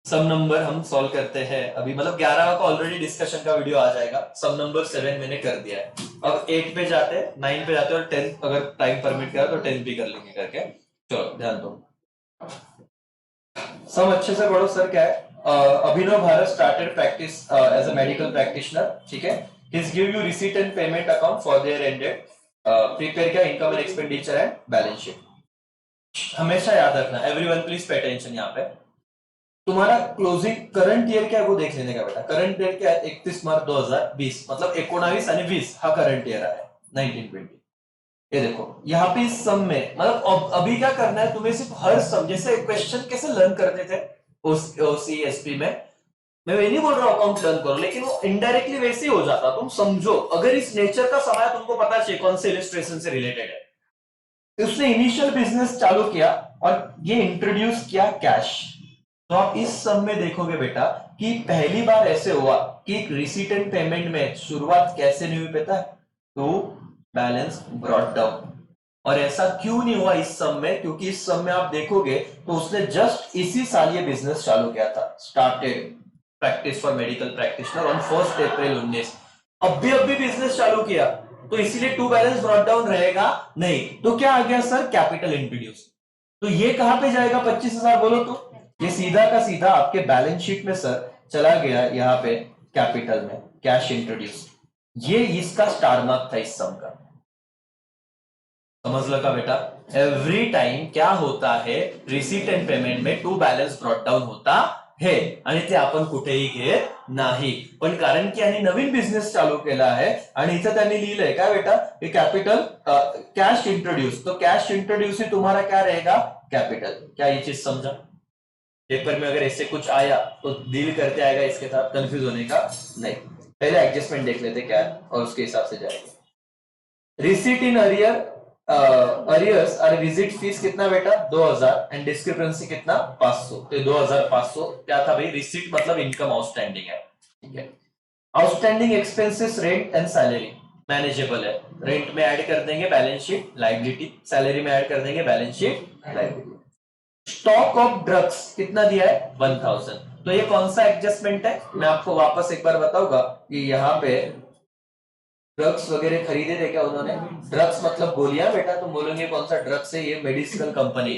सम number हम solve करते हैं अभी, मतलब 11 का ऑलरेडी डिस्कशन का वीडियो आ जाएगा। सम नंबर 7 मैंने कर दिया है। अब 8 पे जाते हैं, 9 पे जाते हैं और 10 अगर टाइम परमिट करा तो 10 भी कर लेंगे करके। चलो ध्यान दो, सम अच्छे से पढ़ो। सर क्या है, Abhinav Bharat started practice as a medical practitioner, ठीक है। His give you receipt and payment account for their ended, prepare किया income and expenditure and balance sheet. हमेशा याद रखना, एवरीवन प्लीज पे अटेंशन। यहाँ पे तुम्हारा क्लोजिंग करंट ईयर क्या है वो देख लेने का बेटा। करंट ईयर क्या है, 31 मार्च 2020, मतलब 19 आणि 20 हा करंट ईयर है, 1920। ये देखो यहाँ पे इस सम में, मतलब अभी क्या करना है तुम्हें, सिर्फ हर सम, जैसे क्वेश्चन कैसे लर्न करते थे ओसीएसपी में, मैं ये नहीं बोल रहा हूं अकाउंट लर्न करो, लेकिन वो इनडायरेक्टली वैसे ही हो जाता। तुम समझो, अगर इस नेचर का समय तुमको पता चाहिए कौन से इलिस्ट्रेशन से रिलेटेड है। उसने इनिशियल बिजनेस चालू किया और ये इंट्रोड्यूस किया कैश। तो आप इस सब में देखोगे बेटा कि पहली बार ऐसे हुआ कि रिसीट एंड पेमेंट में शुरुआत कैसे नहीं हुई पता है, तो बैलेंस ब्रॉट डाउन। और ऐसा क्यों नहीं हुआ इस सब में, क्योंकि इस सब में आप देखोगे तो उसने जस्ट इसी साल ये बिजनेस चालू किया था, started practice for medical practitioner on 1 अप्रैल 2019। अभी बिजनेस चालू किया, तो इसीलिए टू बैलेंस ब्रॉट डाउन रहेगा नहीं। तो क्या आ गया सर, कैपिटल इंट्रोड्यूस। तो ये कहां पे जाएगा 25,000 बोलो तो, ये सीधा का सीधा आपके बैलेंस शीट में सर चला गया यहाँ पे कैपिटल में, कैश इंट्रोड्यूस। ये इसका स्टार मार्क था इस सम का। समझ का बेटा, एवरी टाइम क्या होता है, रिसीट एंड पेमेंट में टू बैलेंस ब्रॉट डाउन होता है आणि ते आपण कुठेही घेत नाही। पण कारण की यांनी नवीन बिझनेस चालू केला आहे आणि इथं त्यांनी लिहिलंय काय बेटा, कि कैपिटल कैश इंट्रोड्यूस। तो कैश इंट्रोड्यूस ही तुम्हारा क्या रहेगा, कैपिटल। क्या ये चीज समझा? पेपर में अगर ऐसे कुछ आया तो डील करते आएगा इसके साथ, कंफ्यूज होने का नहीं। पहले एडजस्टमेंट देख लेते क्या है और उसके हिसाब से जाएंगे। रिसीट इन अरियर, अरियर्स और विजिट फीस कितना बेटा 2000 एंड डिस्क्रिपेंसी कितना 500। तो 2500 क्या था भाई, रिसीट मतलब इनकम आउटस्टैंडिंग है, ठीक है। Outstanding expenses rent and salary manageable है, रेंट में ऐड कर देंगे बैलेंस शीट लाइबिलिटी, सैलरी में ऐड कर देंगे balance sheet liability. Stock of drugs कितना दिया है 1000। तो ये कौन सा एडजस्टमेंट है, मैं आपको वापस एक बार बताऊंगा कि यहाँ पे ड्रग्स वगैरह खरीदे थे क्या उन्होंने। ड्रग्स मतलब गोलियां बेटा, तुम बोलोगे कौन सा ड्रग्स है, ये मेडिसिनल कंपनी,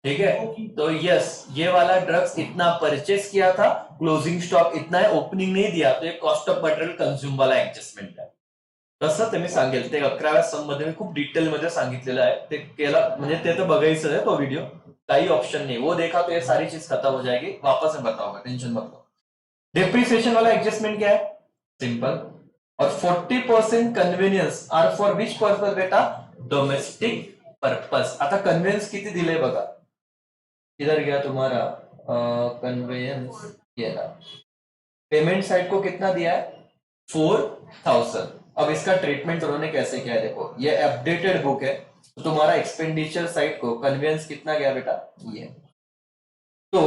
ठीक है। तो यस, ये वाला ड्रग्स इतना परचेस किया था, क्लोजिंग स्टॉक इतना है, ओपनिंग नहीं दिया, तो ये कॉस्ट ऑफ मटेरियल कंझ्युम वाला एडजस्टमेंट है। तसं ते मी सांगेल, ते 11व्या सम मध्ये मी खूप डिटेल मध्ये सांगितलेलं आहे, ते केला म्हणजे ते तर बघायचं आहे तो व्हिडिओ, काही ऑप्शन नहीं, वो देखा तो ये सारी चीज खत्म हो जाएगी। वापस में बताऊंगा, टेंशन मत लो। डिप्रिसिएशन वाला एडजस्टमेंट क्या है, सिंपल। और 40% convenience are for which purpose बेटा, डोमेस्टिक पर्पज। आता कन्व्हिनियन्स किती दिले बघा, इधर गया तुम्हारा कन्वेयंस, ये पेमेंट साइड को कितना दिया है 4000। अब इसका ट्रीटमेंट उन्होंने कैसे किया है देखो, ये अपडेटेड बुक है, तो तुम्हारा एक्सपेंडिचर साइड को कन्वेंस कितना गया बेटा, ये। तो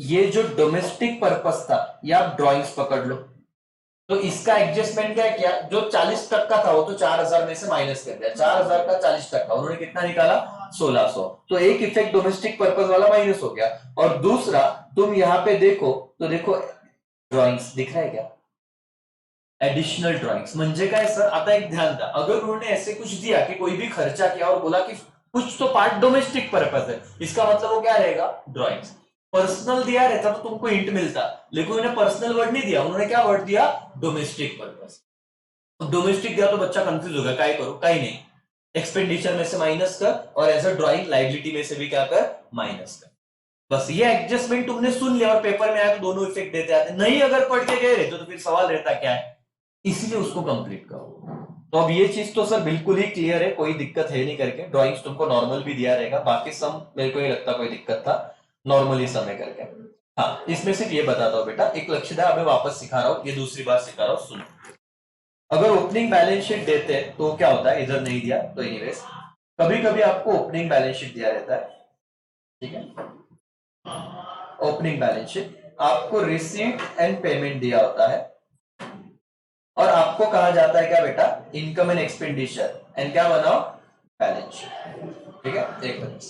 ये जो डोमेस्टिक पर्पस था, ये आप ड्रॉइंग्स पकड़ लो। तो इसका एडजस्टमेंट क्या किया, जो 40% था वो तो 4000 में से माइनस कर दिया, 4000 का 40% उन्होंने कितना निकाला 1600। तो एक इफेक्ट डोमेस्टिक पर्पस वाला माइनस हो गया। और दूसरा तुम यहाँ पे देखो, तो देखो ड्रॉइंग्स दिख रहा है क्या, एडिशनल ड्रॉइंग्स म्हणजे काय सर, आता एक ध्यान था, अगर उन्होंने ऐसे कुछ दिया कि कोई भी खर्चा किया और बोला कि कुछ तो पार्ट डोमेस्टिक पर्पज है, इसका मतलब वो क्या रहेगा, ड्रॉइंग्स। पर्सनल दिया रहता तो तुमको इंट मिलता, लेकिन उन्होंने पर्सनल वर्ड नहीं दिया, उन्होंने क्या वर्ड दिया, डोमेस्टिक पर्पज। डोमेस्टिक दिया तो बच्चा कंफ्यूज होगा, काय करो, काही नहीं, एक्सपेंडिचर में से माइनस कर और एज अ ड्रॉइंग लाइबिलिटी में से भी क्या कर, माइनस कर। बस ये एडजस्टमेंट तुमने सुन लिया और पेपर में आया तो दोनों इफेक्ट देते आते, नहीं अगर पढ़ के गए रहते तो फिर सवाल रहता क्या है, इसलिए उसको कंप्लीट करो। तो अब ये चीज तो सर बिल्कुल ही क्लियर है, कोई दिक्कत है नहीं करके, ड्राइंग्स तुमको नॉर्मल भी दिया रहेगा, बाकी सम मेरे को नहीं लगता कोई दिक्कत था, नॉर्मली समय करके। हाँ, इसमें सिर्फ ये बताता हूँ बेटा, एक लक्ष्य था, मैं वापस सिखा रहा हूँ, ये दूसरी बार सिखा रहा हूँ, सुनो। अगर ओपनिंग बैलेंस शीट देते हैं तो क्या होता है, इधर नहीं दिया तो एनीवेज, कभी कभी आपको ओपनिंग बैलेंस शीट दिया रहता है, ठीक है। ओपनिंग बैलेंस शीट आपको रिसीट एंड पेमेंट दिया होता है, और आपको कहा जाता है क्या बेटा, इनकम एंड एक्सपेंडिचर, एंड क्या बनाओ, बैलेंस शीट, ठीक है। एक मिनट,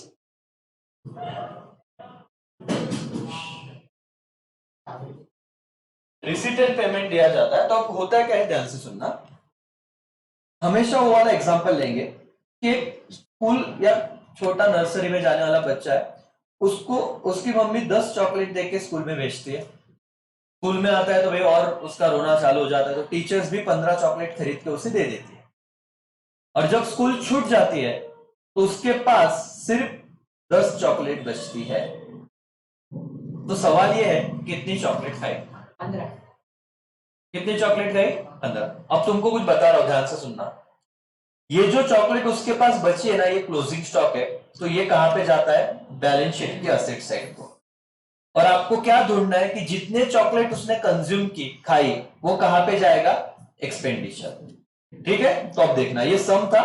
रिसीट एंड पेमेंट दिया जाता है तो अब होता है क्या है, ध्यान से सुनना। हमेशा वो वाला एग्जांपल लेंगे कि एक स्कूल या छोटा नर्सरी में जाने वाला बच्चा है, उसको उसकी मम्मी 10 चॉकलेट देके स्कूल में भेजती है। स्कूल में आता है तो भाई और उसका रोना चालू हो जाता है, तो टीचर्स भी 15 चॉकलेट खरीद के उसे दे देती है। और जब स्कूल छूट जाती है तो उसके पास सिर्फ 10 चॉकलेट बचती है। तो सवाल यह है कितनी चॉकलेट खाई? 15। कितनी चॉकलेट खाई? 15। अब तुमको कुछ बता रहा हूं, ध्यान से सुनना। ये जो चॉकलेट उसके पास बची है ना, ये क्लोजिंग स्टॉक है, तो ये कहां पे जाता है? बैलेंस शीट की असेट साइड को। और आपको क्या ढूंढना है कि जितने चॉकलेट उसने कंज्यूम की, खाई, वो कहां पे जाएगा? एक्सपेंडिचर। ठीक है, तो अब देखना, ये सम था।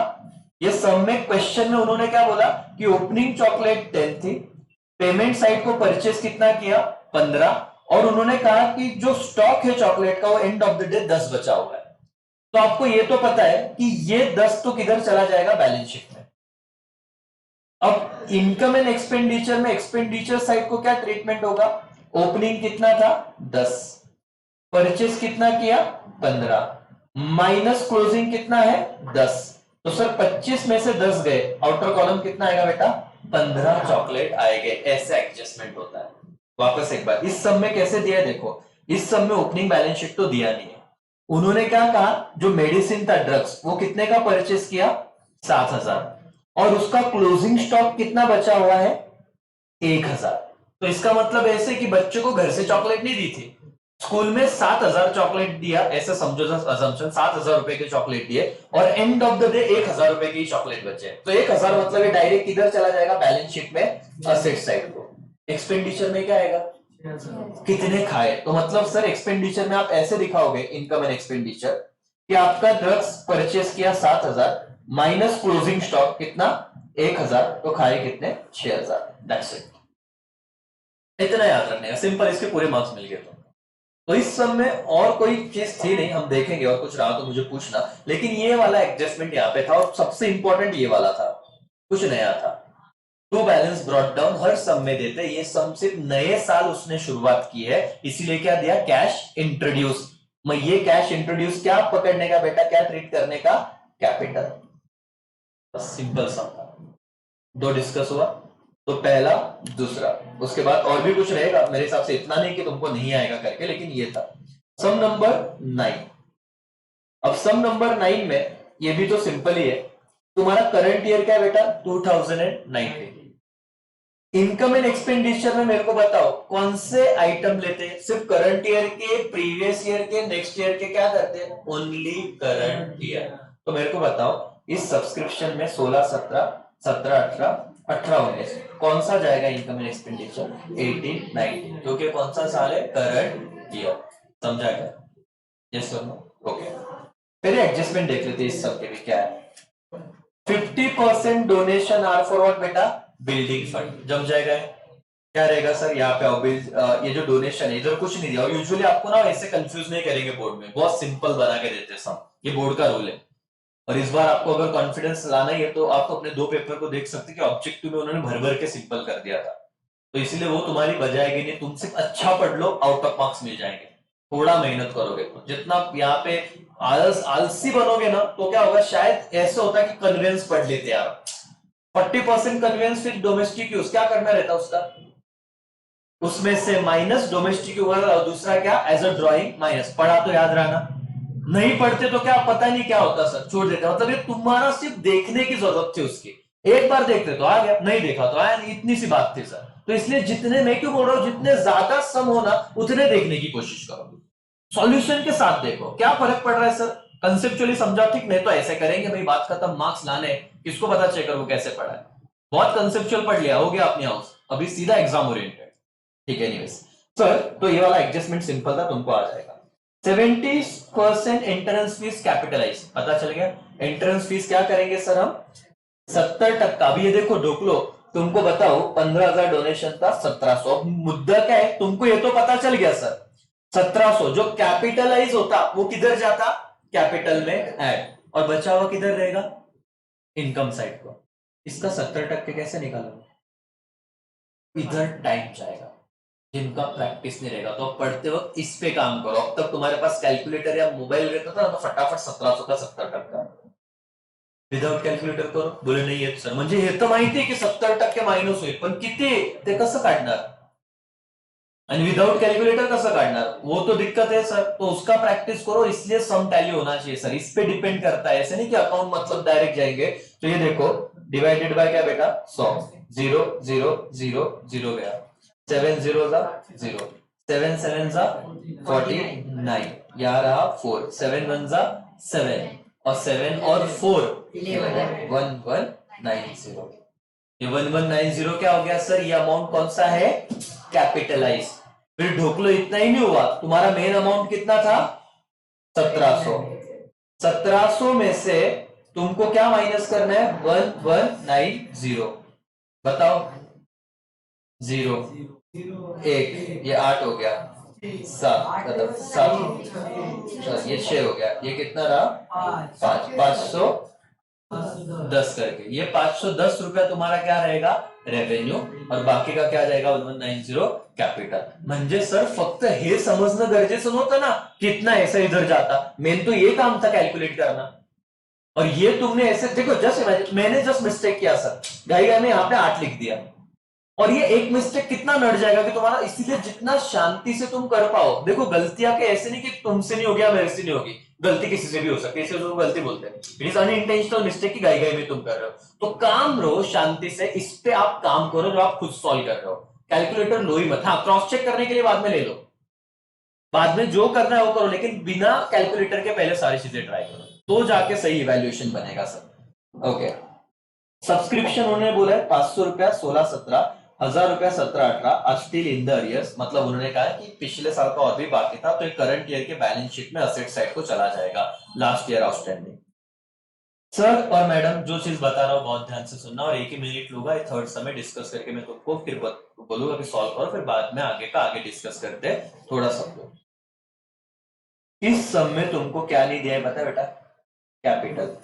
ये सम में क्वेश्चन में उन्होंने क्या बोला कि ओपनिंग चॉकलेट 10 थी, पेमेंट साइड को परचेस कितना किया? 15। और उन्होंने कहा कि जो स्टॉक है चॉकलेट का वो एंड ऑफ द डे 10 बचा हुआ है। तो आपको ये तो पता है कि ये 10 तो किधर चला जाएगा? बैलेंस शीट में। अब इनकम एंड एक्सपेंडिचर में एक्सपेंडिचर साइड को क्या ट्रीटमेंट होगा? ओपनिंग कितना था? 10, परचेस कितना किया? 15, माइनस क्लोजिंग कितना है? 10। तो सर 25 में से 10 गए, आउटर कॉलम कितना आएगा बेटा? 15 चॉकलेट आएंगे। ऐसा एडजस्टमेंट होता है। वापस एक बार, इस सब में कैसे दिया है देखो। इस सब में ओपनिंग बैलेंस शीट तो दिया नहीं है। उन्होंने क्या कहा, जो मेडिसिन था, ड्रग्स, वो कितने का परचेस किया? 7,000। और उसका क्लोजिंग स्टॉक कितना बचा हुआ है? 1,000। तो इसका मतलब ऐसे कि बच्चे को घर से चॉकलेट नहीं दी थी, स्कूल में 7,000 चॉकलेट दिया, ऐसा समझो, असम्पशन 7,000 रुपए के चॉकलेट दिए, और एंड ऑफ द डे 1,000 रुपए की चॉकलेट बचे। तो 1,000 मतलब ये डायरेक्ट किधर चला जाएगा? बैलेंस शीट में, असेट साइड को। एक्सपेंडिचर में क्या आएगा? कितने खाए। तो मतलब सर एक्सपेंडिचर में आप ऐसे दिखाओगे, इनकम एंड एक्सपेंडिचर, कि आपका ड्रग्स परचेस किया 7,000, माइनस क्लोजिंग स्टॉक कितना? 1,000, तो खाए कितने? 6,000। That's it. इतना याद रखने का, सिंपल। इसके पूरे मार्क्स मिल गए। तो इस सब में और कोई चीज थी नहीं, हम देखेंगे, और कुछ रहा तो मुझे पूछना। लेकिन ये वाला एडजस्टमेंट यहाँ पे था, और सबसे इंपॉर्टेंट ये वाला था, कुछ नया था। टू बैलेंस ब्रॉट डाउन हर सम में देते, ये सम सिर्फ नए साल उसने शुरुआत की है, इसीलिए क्या दिया? Cash introduce. मैं ये कैश इंट्रोड्यूस क्या पकड़ने का बेटा? क्या ट्रीट करने का? कैपिटल। बस सिंपल सम था। दो डिस्कस हुआ, तो पहला, दूसरा, उसके बाद और भी कुछ रहेगा मेरे हिसाब से, इतना नहीं कि तुमको नहीं आएगा करके, लेकिन ये था सम नंबर 9। अब सम नंबर 9 में ये भी तो सिंपल ही है। तुम्हारा करंट ईयर क्या है बेटा? 2019। इनकम एंड एक्सपेंडिचर में मेरे को बताओ कौन से आइटम लेते हैं? सिर्फ करंट ईयर के, प्रीवियस ईयर के, नेक्स्ट ईयर के? क्या करते हैं? Only current year. तो मेरे को बताओ इस सब्सक्रिप्शन में 16, 17, 17, 18, 18, 19 कौन सा जाएगा इनकम एंड एक्सपेंडिचर? 18, 19, क्योंकि कौन सा साल है? Current year. समझा क्या? यस और नो? ओके। पहले एडजस्टमेंट देख लेते हैं इस सब के भी क्या है। 50% डोनेशन आर फॉर व्हाट बेटा? Building fund. जम जाएगा। क्या रहेगा सर यहाँ पे? ये जो डोनेशन है, इधर कुछ नहीं दिया। और यूजुअली आपको ना ऐसे कंफ्यूज नहीं करेंगे बोर्ड में, बहुत सिंपल बना के देते हैं सब। ये बोर्ड का रूल है। और इस बार आपको अगर कॉन्फिडेंस लाना ही है तो आप अपने 2 पेपर को देख सकते हैं कि ऑब्जेक्टिव में उन्होंने भर भर के सिंपल कर दिया था। तो इसीलिए वो तुम्हारी बजाएगी नहीं। तुम सिर्फ अच्छा पढ़ लो, आउट ऑफ मार्क्स मिल जाएंगे। थोड़ा मेहनत करोगे तो। जितना यहाँ पे आलसी बनोगे ना, तो क्या होगा, शायद ऐसा होता है कि कन्वेंस पढ़ लेते आप। 40% कन्वेंस, फिर डोमेस्टिक यूज क्या करना रहता उसका? उसमें से माइनस डोमेस्टिक यूज, और दूसरा क्या? As a drawing minus. पढ़ा तो याद रहना, नहीं पढ़ते तो क्या पता नहीं क्या होता सर, छोड़ देते। मतलब ये तुम्हारा सिर्फ देखने की जरूरत थी उसकी। एक बार देखते तो आ गया, नहीं देखा तो आया नहीं, इतनी सी बात थी सर। तो इसलिए जितने, मैं क्यों बोल रहा हूं, जितने ज्यादा सम हो ना, उतने देखने की कोशिश करो। सॉल्यूशन के साथ देखो क्या फर्क पड़ रहा है सर। कंसेप्चुअली समझाओ, ठीक? नहीं तो ऐसे करेंगे भाई, बात खत्म, मार्क्स लाने, किसको पता चेक करो कैसे पढ़ा है। बहुत कंसेप्चुअल पढ़ लिया, हो गया अपनी हाउस, अभी सीधा एग्जाम ओरिएंटेड। ठीक है, एनीवेज सर, तो ये वाला एडजस्टमेंट सिंपल था, तुमको आ जाएगा। 70% एंट्रेंस फीस कैपिटलाइज, पता चल गया। एंट्रेंस फीस क्या करेंगे सर हम? 70%। अभी ये देखो ढोकलो, तुमको बताओ 15,000 डोनेशन था, 1700। मुद्दा क्या है, तुमको ये तो पता चल गया सर। 1700 जो कैपिटलाइज होता वो किधर जाता? कैपिटल में ऐड। और बचा हुआ किधर रहेगा? इनकम साइड को। इसका 70% कैसे निकालोगे? इधर टाइम जाएगा। जिनका प्रैक्टिस नहीं रहेगा तो अब पढ़ते वक्त इस पे काम करो। अब तक तुम्हारे पास कैलकुलेटर या मोबाइल रहता था तो फटाफट 1700 का 70%, विदाउट कॅल्क्युलेटर करो, बोले नाही येत सर, म्हणजे हे तर माहितीये की 70% मायनस होईल, पण किती ते कसं काढणार, and विदाउट कैलकुलेटर कसं काटना, वो तो दिक्कत है सर। तो उसका प्रैक्टिस करो, इसलिए सम टैली होना चाहिए सर, इस पे डिपेंड करता है, ऐसे नहीं कि अकाउंट मतलब डायरेक्ट जाएंगे। तो ये देखो डिवाइडेड बाय क्या बेटा 100, 0 0 0 0 गया, 7 0 जा 0, 7 7 जा 49, यहाँ रहा 4, 7 1 जा 7 और 7 और 4 1190। ये 1190 क्या हो गया सर, ये अमाउंट कौन सा है, कैपिटलाइज। फिर ढोकलो इतना ही नहीं हुआ, तुम्हारा मेन अमाउंट कितना था 1700, 1700 में से तुमको क्या माइनस करना है 1190, बताओ 0 1, ये 8 हो गया, 7 मतलब 7, ये 6 हो गया, ये कितना रहा 5, 510 करके, ये 510 रुपया तुम्हारा क्या रहेगा रेवेन्यू, और बाकी का क्या जाएगा 1190 कॅपिटल। म्हणजे सर फक्त हे समजणं गरजेचं नव्हतं ना, कितना ऐसा इधर जाता, मेन तो ये काम था कैलकुलेट करना, और ये तुमने ऐसे देखो, जस्ट मैंने जस्ट मिस्टेक किया सर, गाई में यहाँ पे 8 लिख दिया, और ये एक मिस्टेक कितना नड़ जाएगा कि तुम्हारा, इसीलिए जितना शांति से तुम कर पाओ, देखो गलतियां के ऐसे नहीं कि तुमसे नहीं हो गया मेरे से नहीं होगी, गलती किसी से भी हो सकती है, इसे तो गलती बोलते हैं, इट इज अनइंटेंशनल मिस्टेक की गाई में तुम कर रहे हो, तो काम रहो शांति से, इस पे आप काम करो जो आप खुद सॉल्व कर रहे हो, कैलकुलेटर लो ही मत, हाँ क्रॉस चेक करने के लिए बाद में ले लो, बाद में जो करना है वो करो, लेकिन बिना कैलकुलेटर के पहले सारी चीजें ट्राई करो, तो जाके सही इवेल्युएशन बनेगा सर। ओके, सब्सक्रिप्शन उन्होंने बोला है 500 रुपया 16 17, 1000 रुपया 17 18, आज स्टिल इन द अरियर्स, मतलब उन्होंने कहा कि पिछले साल का और भी बाकी था, तो करंट ईयर के बैलेंस शीट में असेट साइड को चला जाएगा, लास्ट ईयर आउटस्टैंडिंग। सर और मैडम जो चीज बता रहा हूँ बहुत ध्यान से सुनना, और एक ही मिनट लूंगा, थर्ड समय डिस्कस करके मैं तुमको फिर बोलूंगा कि सॉल्व करो, फिर बाद में आगे का आगे डिस्कस करते हैं थोड़ा सा। इस सम में तुमको क्या नहीं दिया है पता है बेटा, कैपिटल,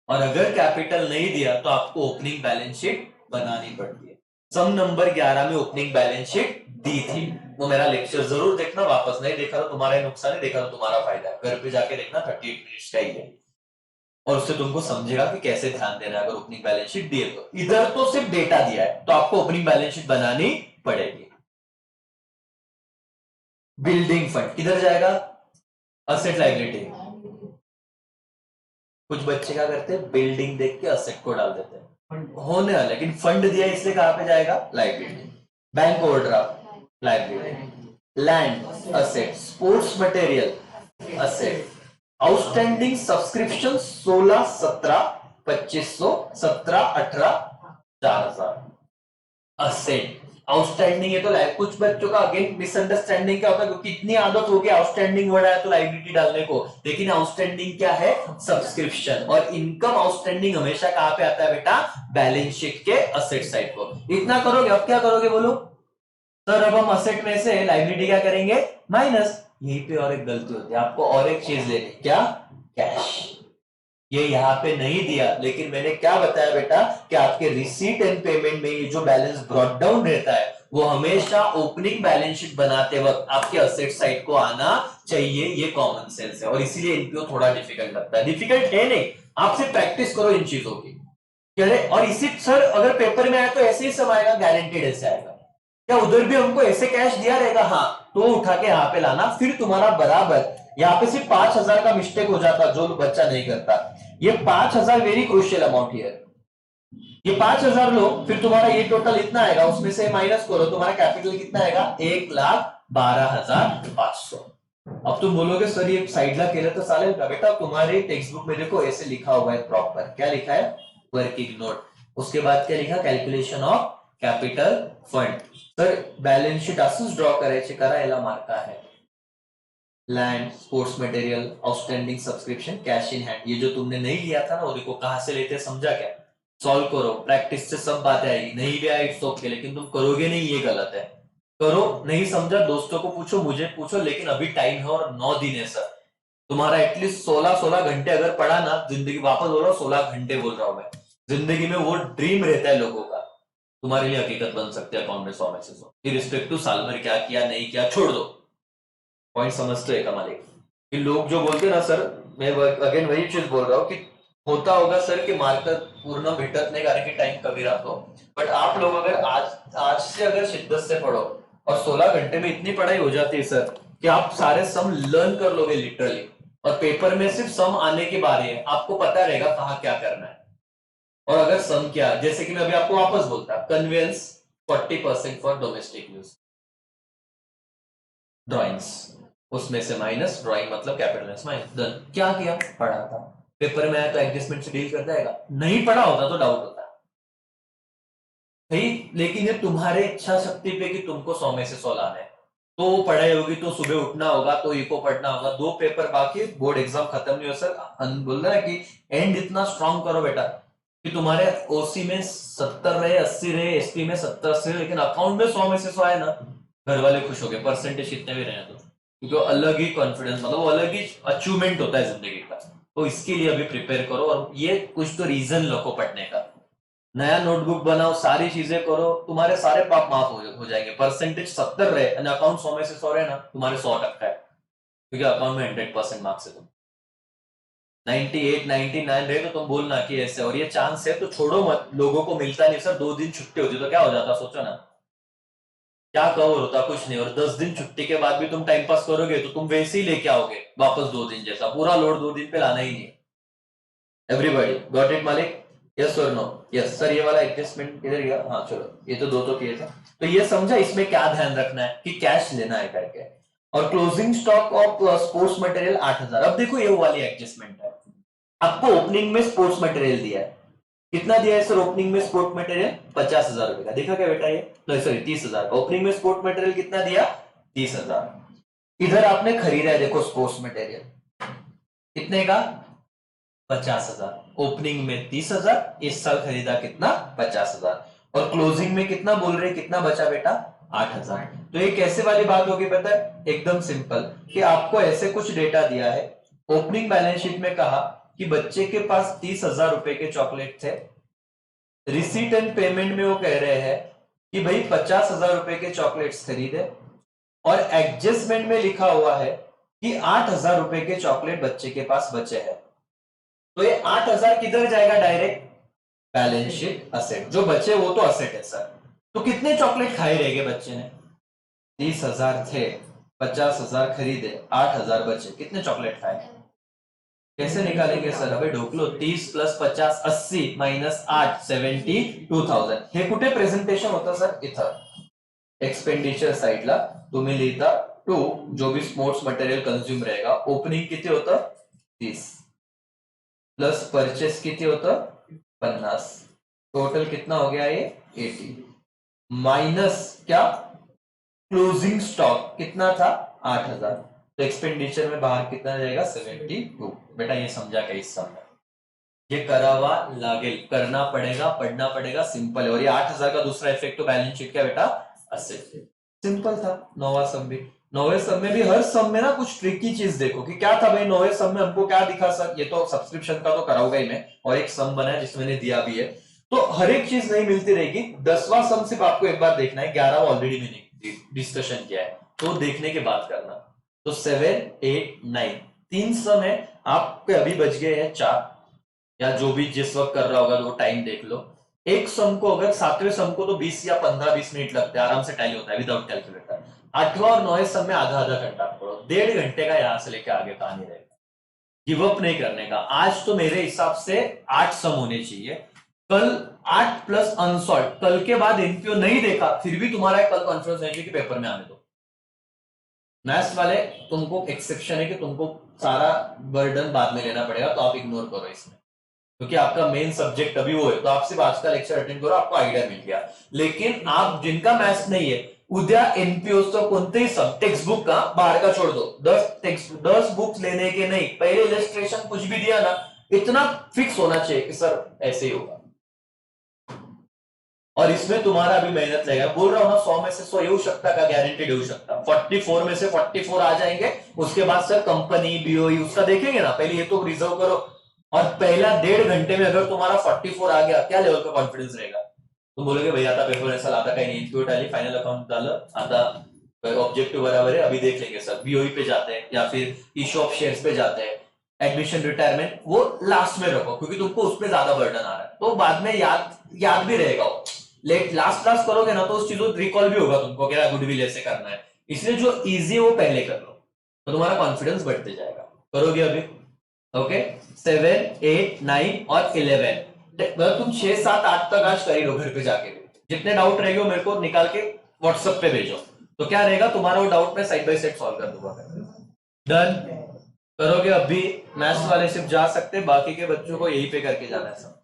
और अगर कैपिटल नहीं दिया तो आपको ओपनिंग बैलेंस शीट बनानी पड़ती है। सम नंबर 11 में ओपनिंग बैलेंस शीट दी थी, वो मेरा लेक्चर जरूर देखना, वापस नहीं देखा तो तुम्हारा नुकसान है, देखा तो तुम्हारा फायदा है, घर पे जाके देखना 38 मिनट्स का ही है, और उससे तुमको समझेगा कि कैसे ध्यान देना है। अगर ओपनिंग बैलेंस शीट दिए तो इधर तो सिर्फ डेटा दिया है, तो आपको ओपनिंग बैलेंस शीट बनानी पड़ेगी। बिल्डिंग फंड किधर जाएगा, असेट लायबिलिटी, कुछ बच्चे क्या करते हैं बिल्डिंग देख के असेट को डाल देते हैं, होने वाला, लेकिन फंड दिया इसलिए कहां पे जाएगा liability, bank overdraft liability, land asset, sports material asset, outstanding subscription 16 17 2500, 17 18 4000 asset outstanding है तो कुछ बच्चों का अगेन मिसअंडरस्टैंडिंग क्या होता है, क्योंकि इतनी आदत हो गई आउटस्टैंडिंग वर्ड आया तो लायबिलिटी डालने को, लेकिन आउटस्टैंडिंग क्या है सब्सक्रिप्शन, और इनकम आउटस्टैंडिंग हमेशा कहां पे आता है बेटा, बैलेंस शीट के असेट साइड को। इतना करोगे, अब क्या करोगे बोलो सर, अब हम असेट में से लायबिलिटी क्या करेंगे माइनस, यहीं पे और एक गलती होती है, आपको और एक चीज लेनी, क्या, कैश, ये यहाँ पे नहीं दिया, लेकिन मैंने क्या बताया बेटा कि आपके रिसीट एंड पेमेंट में ये जो बैलेंस ब्रॉट डाउन रहता है वो हमेशा ओपनिंग बैलेंस शीट बनाते वक्त आपके असेट साइड को आना चाहिए, ये कॉमन सेंस है, और इसीलिए इनको थोड़ा डिफिकल्ट लगता है, डिफिकल्ट है नहीं, आप सिर्फ प्रैक्टिस करो इन चीजों की, और इसी सर अगर पेपर में आया तो ऐसे ही सब आएगा, गारंटेड ऐसे आएगा, क्या उधर भी हमको ऐसे कैश दिया रहेगा, हाँ तो उठा के यहाँ पे लाना, फिर तुम्हारा बराबर, यहाँ पे सिर्फ 5000 का मिस्टेक हो जाता जो बच्चा नहीं करता, ये 5000 वेरी क्रूशियल अमाउंट हियर, ये 5000 लो, फिर तुम्हारा ये टोटल इतना आएगा, उसमें से माइनस करो, तुम्हारा कैपिटल कितना आएगा 1,12,500। अब तुम बोलोगे सर ये साइडला केलं तर चालेल का, बेटा तुम्हारे टेक्स्ट बुक में देखो ऐसे लिखा हुआ है प्रॉपर, क्या लिखा है वर्किंग नोट, उसके बाद क्या लिखा कैलकुलेशन ऑफ कैपिटल फंड, तर बैलेंस शीट असंच ड्रॉ करायचे, करा याला मार्क आहे, land sports material outstanding subscription cash in hand, ये जो तुमने नहीं लिया था ना वो देखो कहां से लेते, समझा क्या, सॉल्व करो, प्रैक्टिस से सब बातें आएगी, नहीं भी आए इट्स ओके, लेकिन तुम करोगे नहीं ये गलत है, करो, नहीं समझा दोस्तों को पूछो, मुझे पूछो, लेकिन अभी टाइम है और 9 दिन है सर, तुम्हारा एटलीस्ट 16 घंटे अगर पढ़ा ना, जिंदगी वापस बोल रहा हूँ 16 घंटे बोल रहा हूं मैं, जिंदगी में वो ड्रीम रहता है लोगों का, तुम्हारे लिए हकीकत बन सकती है अकाउंट में 100 में से 100, इरिस्पेक्टिव साल भर क्या किया नहीं किया छोड़ दो। पॉइंट समझते हैं कमाल कि लोग जो बोलते ना सर, मैं अगेन वही चीज बोल रहा हूँ कि होता होगा सर कि मार्केट पूर्ण भेटत नाही कारण की टाइम कमी राहतो, बट आप लोग अगर आज से अगर शिद्दत से पढ़ो और 16 घंटे में इतनी पढ़ाई हो जाती है सर कि आप सारे सम लर्न कर लोगे लिटरली, और पेपर में सिर्फ सम आने की बारी है, आपको पता रहेगा कहाँ क्या करना है। और अगर सम क्या, जैसे कि मैं अभी आपको वापस बोलता, conveyance 40% for domestic use, drawings उसमें से माइनस, ड्राइंग मतलब कैपिटल माइनस, डन। क्या किया, पढ़ा था, पेपर में आया तो एडजस्टमेंट से डील कर जाएगा, नहीं पढ़ा होता तो डाउट होता है, लेकिन ये तुम्हारे इच्छा शक्ति पे कि तुमको 100 में से 100 लाना है, तो पढ़ाई होगी तो सुबह उठना होगा, तो इको पढ़ना होगा, 2 पेपर बाकी, बोर्ड एग्जाम खत्म नहीं हो सर, बोल रहा है कि एंड इतना स्ट्रांग करो बेटा कि तुम्हारे ओसी में 70 रहे, 80 रहे, एसपी में 70 80 रहे, लेकिन अकाउंट में 100 में से 100 आए ना, घर वाले खुश हो गए, परसेंटेज कितने भी रहे तो, क्योंकि अलग ही कॉन्फिडेंस, मतलब वो अलग ही अचीवमेंट होता है जिंदगी का। तो इसके लिए अभी प्रिपेयर करो, और ये कुछ तो रीजन रखो पढ़ने का, नया नोटबुक बनाओ, सारी चीजें करो, तुम्हारे सारे पाप माफ हो जाएंगे। परसेंटेज 70 रहे और अकाउंट 100 में से 100 रहे ना, तुम्हारे 100% है, क्योंकि अकाउंट में 100% मार्क्स है। तुम 98 99 रहे तो तुम बोलना कि ऐसे, और ये चांस है तो छोड़ो मत, लोगों को मिलता नहीं सर, 2 दिन छुट्टी होती तो क्या हो जाता, सोचो ना, क्या कवर होता, कुछ नहीं, और 10 दिन छुट्टी के बाद भी तुम टाइम पास करोगे तो तुम वैसे ही लेके आओगे वापस 2 दिन जैसा, पूरा लोड 2 दिन पे लाना ही नहीं। एवरीबॉडी गॉट इट मालिक, यस और नो? यस सर, ये वाला एडजस्टमेंट किधर गया, हाँ चलो, ये तो 2 तो किए थे, तो ये समझा इसमें क्या ध्यान रखना है कि कैश लेना है करके। और closing stock of sports material 8000, अब देखो ये वाली एडजस्टमेंट है, आपको ओपनिंग में स्पोर्ट्स मटेरियल दिया है, कितना दिया है सर ओपनिंग में स्पोर्ट्स मटेरियल, 50,000 रुपए का, देखा क्या बेटा, ये सॉरी 30,000 का, ओपनिंग में स्पोर्ट्स मटेरियल कितना दिया, 30,000। इधर आपने खरीदा है देखो स्पोर्ट्स मटेरियल, कितने का, 50,000, ओपनिंग में 30,000, इस साल खरीदा कितना, 50,000, और क्लोजिंग में कितना बोल रहे, कितना बचा बेटा, 8,000। तो ये कैसे वाली बात होगी पता है, एकदम सिंपल, कि आपको ऐसे कुछ डेटा दिया है, ओपनिंग बैलेंस शीट में कहा कि बच्चे के पास 30,000 रुपए के चॉकलेट थे, रिसीट एंड पेमेंट में वो कह रहे हैं कि भाई 50,000 रुपए के चॉकलेट्स खरीदे, और एडजस्टमेंट में लिखा हुआ है कि 8,000 रुपए के चॉकलेट बच्चे के पास बचे हैं, तो ये 8,000 किधर जाएगा, डायरेक्ट बैलेंस शीट असेट, जो बचे वो तो असेट है सर। तो कितने चॉकलेट खाए रह गए बच्चे ने, 30,000 थे, 50,000 खरीदे, 8,000 बचे, कितने चॉकलेट खाए, कैसे निकालेंगे सर, अबे ढोक लो, 30 + 50 80 - 8 72,000, हे कुठे प्रेझेंटेशन होतं सर, इथं एक्सपेंडिचर साइडला तुम्ही लिहिता 2, जो भी स्पोर्ट्स मटेरियल कंज्यूम रहेगा, ओपनिंग किती होतं 30, प्लस परचेस किती होतं 50, टोटल कितना हो गया ये 80, माइनस क्या, क्लोजिंग स्टॉक कितना था 8,000, तो एक्सपेंडिचर में बाहर कितना जाएगा 72। बेटा ये समझा क्या इस समय, ये करावा लागेल, करना पड़ेगा, पढ़ना पड़ेगा, सिंपल है। और ये 8,000 का दूसरा इफेक्ट तो बैलेंस शीट क्या बेटा, असेट, सिंपल था। 9वां सम भी, 9वें सम में भी हर सम में ना कुछ ट्रिकी चीज देखो कि क्या था भाई, 9वें सम में हमको क्या दिखा सर, ये तो सब्सक्रिप्शन का तो कराऊंगा ही मैं, और एक सम बना है जिसमें मैंने दिया भी है, तो हर एक चीज नहीं मिलती रहेगी। 10वां सम सिर्फ आपको एक बार देखना है, 11वां ऑलरेडी मैंने डिस्कशन किया है, तो देखने के बाद करना। तो 7 8 9 3 सम है, आपके अभी बच गए हैं 4, या जो भी जिस वक्त कर रहा होगा वो टाइम देख लो। एक सम को अगर 7वें सम को तो 20 या 15-20 मिनट लगते हैं, आराम से टैली होता है विदाउट कैलकुलेटर। 8वां और 9वें सम में आधा आधा घंटा पढ़ो, 1.5 घंटे का यहां से लेकर आगे कहानी रहेगा। गिव अप नहीं करने का। आज तो मेरे हिसाब से 8 सम होने चाहिए, कल 8 प्लस अनसॉल्व, कल के बाद एनपीओ नहीं देखा फिर भी तुम्हारा कल कॉन्फ्रेंस है कि पेपर में आने दो। मैथ्स वाले तुमको एक्सेप्शन है कि तुमको सारा बर्डन बाद में लेना पड़ेगा, तो आप इग्नोर करो इसमें, क्योंकि आपका मेन सब्जेक्ट अभी वो है, तो आप सिर्फ आज का लेक्चर अटेंड करो, आपको आइडिया मिल गया। लेकिन आप जिनका मैथ्स नहीं है, उद्या एनपीओ कोणतेही सब टेक्स्ट बुक का बाहर का छोड़ दो, 10 बुक्स लेने के नहीं, पहले इलस्ट्रेशन कुछ भी दिया ना, इतना फिक्स होना चाहिए कि सर ऐसे ही होगा, और इसमें तुम्हारा भी मेहनत लगेगा। बोल रहा हूं ना, 100 में से 100 येऊ शकता का, गारंटेड येऊ शकता। 44 में से 44 आ जाएंगे, उसके बाद सर कंपनी बीओई उसका देखेंगे ना, पहले ये तो रिजर्व करो, और पहला 1.5 घंटे में अगर तुम्हारा 44 आ गया, क्या लेवल का कॉन्फिडेंस रहेगा। तुम बोलोगे भैया आता पेपर असेल, आता काही नाही, इन्क्लूड आली, फाइनल अकाउंट झालं, आता ऑब्जेक्टिव बराबर है, अभी देख लेंगे सर, बीओई पे जाते हैं या फिर ई शॉप शेयर्स पे जाते हैं, एडमिशन रिटायरमेंट वो लास्ट में रखो क्योंकि तुमको उस पर ज्यादा बर्डन आ रहा है, तो बाद में याद भी रहेगा वो। लेट लास्ट करोगे ना तो उस चीजों रिकॉल भी होगा तुमको क्या गुडविल ऐसे करना है, इसलिए जो इजी है वो पहले कर लो तो तुम्हारा कॉन्फिडेंस बढ़ते जाएगा। करोगे अभी? ओके, 7, 8, 9 और 11, मतलब तुम 6, 7, 8 तक आज कर ही लो घर पे जाके भी। जितने डाउट रहेंगे वो मेरे को निकाल के व्हाट्सएप पे भेजो, तो क्या रहेगा तुम्हारा वो डाउट में साइड बाय साइड सॉल्व कर दूंगा। डन? करोगे? अभी मैथ्स वाले सिर्फ जा सकते, बाकी के बच्चों को यही पे करके जाना है सब।